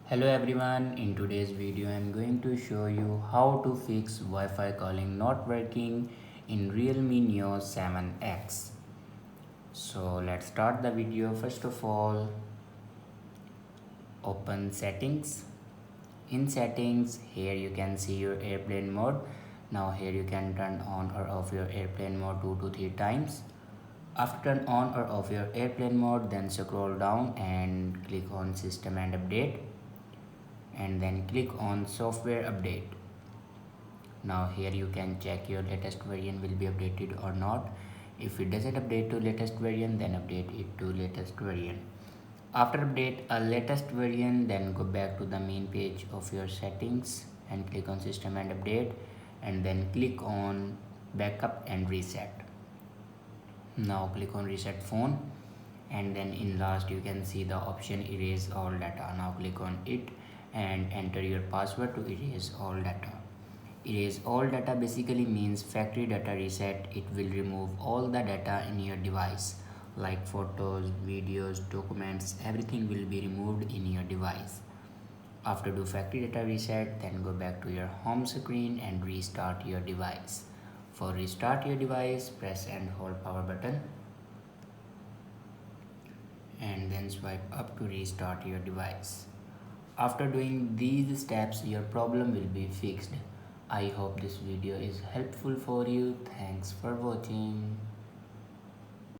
Hello everyone, in today's video I am going to show you how to fix Wi-Fi calling not working in Realme Neo 7X. So let's start the video. First of all, open settings. In settings, here you can see your airplane mode. Now here you can turn on or off your airplane mode 2 to 3 times. After turn on or off your airplane mode, then scroll down and click on system and update, and then click on software update. Now here you can check your latest version will be updated or not. If it doesn't update to latest version, then update it to latest version. After update a latest version, then go back to the main page of your settings and click on system and update, and then click on backup and reset. Now click on reset phone, and then in last you can see the option erase all data. Now click on it and enter your password to erase all data. Erase all data basically means factory data reset. It will remove all the data in your device like photos, videos, documents, everything will be removed in your device. After do factory data reset, then go back to your home screen and restart your device. For restart your device, press and hold power button and then swipe up to restart your device. After doing these steps, your problem will be fixed. I hope this video is helpful for you. Thanks for watching.